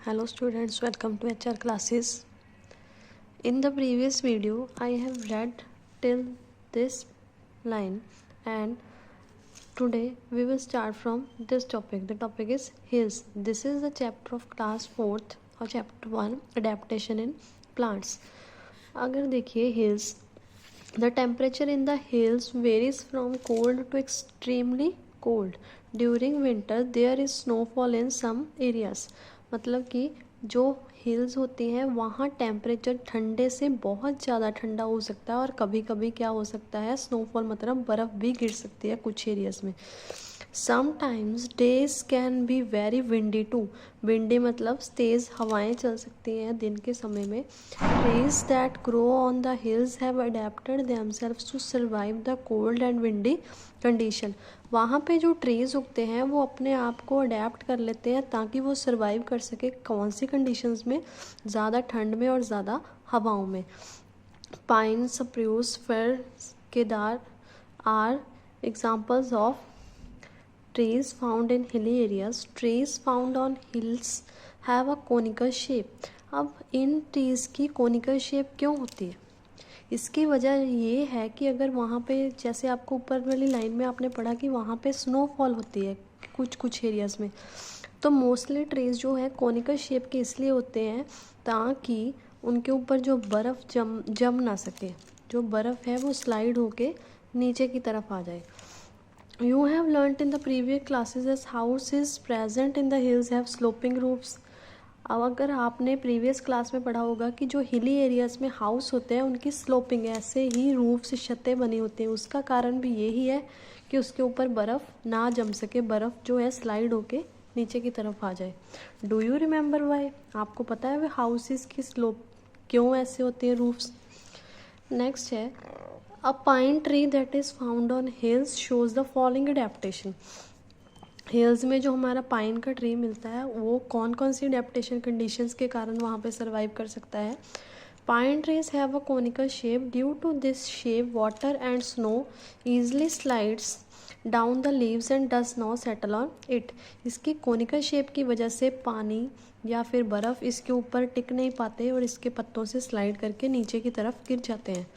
Hello students, welcome to HR classes. In the previous video, I have read till this line and today we will start from this topic. The topic is hills. This is the chapter of class 4th or chapter 1 adaptation in plants. अगर देखिए hills, the temperature in the hills varies from cold to extremely cold. During winter there is snowfall in some areas. मतलब कि जो hills होती हैं वहाँ temperature ठंडे से बहुत ज़्यादा ठंडा हो सकता है और कभी कभी क्या हो सकता है स्नोफॉल मतलब बर्फ़ भी गिर सकती है कुछ एरियाज़ में. Sometimes days can be very windy too. Windy मतलब तेज़ हवाएं चल सकती हैं दिन के समय में. Trees that grow on the hills have adapted themselves to survive the cold and windy condition. वहाँ पे जो ट्रीज़ उगते हैं वो अपने आप को अडेप्ट कर लेते हैं ताकि वो सर्वाइव कर सके कौन सी कंडीशंस में, ज़्यादा ठंड में और ज़्यादा हवाओं में. पाइन, स्प्रूस, फir, केदार are examples of trees found in hilly areas. Trees found on hills have a conical shape. अब इन ट्रीज़ की कोनिकल शेप क्यों होती है? इसकी वजह ये है कि अगर वहाँ पे जैसे आपको ऊपर वाली लाइन में आपने पढ़ा कि वहाँ पे स्नोफॉल होती है कुछ एरियाज़ में, तो मोस्टली ट्रीज़ जो है कोनिकल शेप के इसलिए होते हैं ताकि उनके ऊपर जो बर्फ़ जम ना सके. जो बर्फ़ है वो स्लाइड होके नीचे की तरफ आ जाए. You have learnt in the previous classes as houses present in the hills have sloping roofs. अब अगर आपने प्रीवियस क्लास में पढ़ा होगा कि जो हिली एरियाज़ में हाउस होते हैं उनकी स्लोपिंग ऐसे ही रूफ से छतें बनी होती हैं. उसका कारण भी यही है कि उसके ऊपर बर्फ़ ना जम सके, बर्फ़ जो है स्लाइड होके नीचे की तरफ आ जाए. Do you remember why? आपको पता है वे हाउसेस की स्लोप क्यों ऐसे होते हैं रूफ्स? नेक्स्ट है A pine tree that is found on hills shows the following adaptation. Hills में जो हमारा पाइन का ट्री मिलता है वो कौन कौन सी अडेप्टेशन कंडीशंस के कारण वहाँ पे सर्वाइव कर सकता है. Pine trees have a conical shape. Due to this shape water and snow easily slides down the leaves and does not settle on it. इसकी कोनिकल शेप की वजह से पानी या फिर बर्फ़ इसके ऊपर टिक नहीं पाते और इसके पत्तों से स्लाइड करके नीचे की तरफ गिर जाते हैं.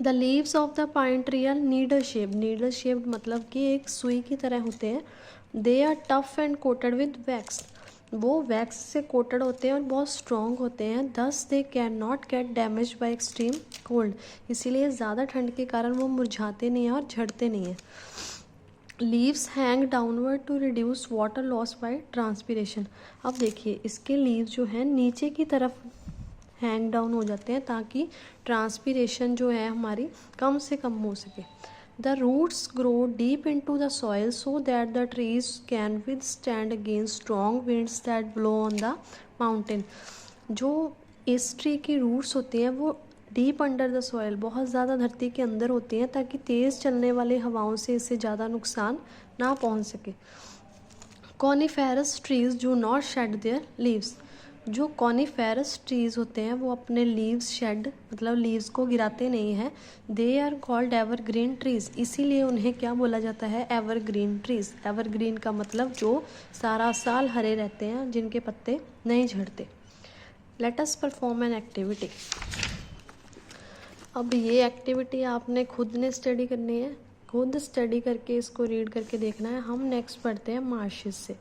The leaves of the pine tree are needle shape. Needle shape मतलब कि एक सुई की तरह होते हैं. They are tough and coated with wax. वो वैक्स से कोटेड होते हैं और बहुत स्ट्रॉन्ग होते हैं. Thus they can not get damage by extreme cold. इसीलिए ज़्यादा ठंड के कारण वो मुरझाते नहीं हैं और झड़ते नहीं हैं. Leaves hang downward to reduce water loss by transpiration. अब देखिए इसके लीव्स जो हैं नीचे की तरफ हैंग डाउन हो जाते हैं ताकि ट्रांसपीरेशन जो है हमारी कम से कम हो सके. The roots grow deep into the soil so that the trees can withstand against strong winds that blow on the mountain. जो इस ट्री की रूट्स होती हैं वो डीप अंडर द सॉइल बहुत ज़्यादा धरती के अंदर होती हैं ताकि तेज़ चलने वाली हवाओं से इससे ज़्यादा नुकसान ना पहुंच सके. Coniferous trees do not shade there leaves. जो कॉनिफेरस ट्रीज़ होते हैं वो अपने लीव्स शेड मतलब लीव्स को गिराते नहीं हैं. They are called evergreen trees. इसीलिए उन्हें क्या बोला जाता है? Evergreen trees. एवरग्रीन का मतलब जो सारा साल हरे रहते हैं, जिनके पत्ते नहीं झड़ते. Let us perform an activity. अब ये एक्टिविटी आपने खुद ने स्टडी करनी है. खुद स्टडी करके इसको रीड करके देखना है. हम नेक्स्ट पढ़ते हैं मार्शेस से.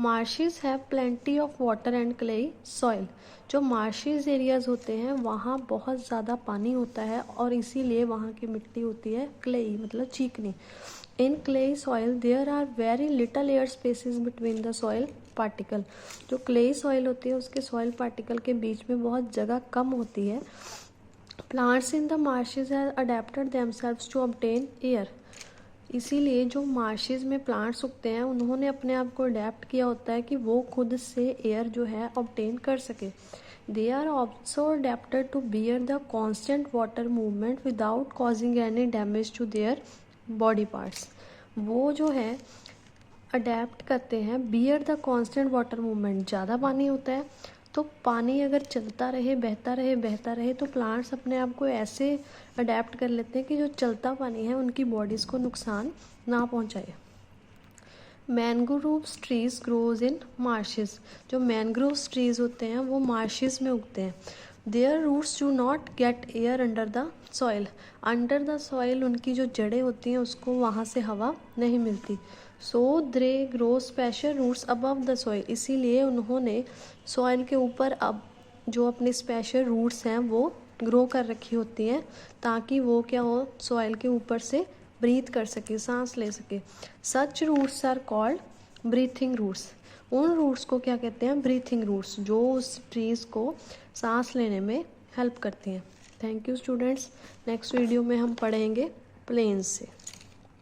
Marches have plenty of water and clayey soil. जो मार्शेस एरियाज़ होते हैं वहाँ बहुत ज़्यादा पानी होता है और इसीलिए वहाँ की मिट्टी होती है क्लेई मतलब चीकनी. In clay soil there are very little air spaces between the soil particle. जो क्लेई सॉइल होती है उसके सॉइल पार्टिकल के बीच में बहुत जगह कम होती है. Plants in the marshes have adapted themselves to obtain air. इसीलिए जो मार्शेस में प्लांट्स उगते हैं उन्होंने अपने आप को अडेप्ट किया होता है कि वो खुद से एयर जो है ऑब्टेन कर सके. They are also adapted to bear the constant water movement without causing any damage to their body parts. वो जो है अडेप्ट करते हैं bear the constant water movement. ज़्यादा पानी होता है तो पानी अगर चलता रहे बहता रहे तो प्लांट्स अपने आप को ऐसे अडेप्ट कर लेते हैं कि जो चलता पानी है उनकी बॉडीज़ को नुकसान ना पहुंचाए. Mangroves trees grows in marshes. जो मैंग्रोव्स ट्रीज होते हैं वो मार्शेस में उगते हैं। Their roots do not get air under the soil. Under the soil उनकी जो जड़ें होती हैं उसको वहाँ से हवा नहीं मिलती। So they grow special roots above the soil. इसीलिए उन्होंने सॉइल के ऊपर अब जो अपने स्पेशल रूट्स हैं वो ग्रो कर रखी होती हैं, ताकि वो क्या हो, सॉइल के ऊपर से ब्रीथ कर सके, सांस ले सके। Such roots are called breathing roots. उन रूट्स को क्या कहते हैं? ब्रीथिंग रूट्स, जो उस ट्रीज़ को सांस लेने में हेल्प करती हैं। Thank you students. Next video में हम पढ़ेंगे प्लेन्स से।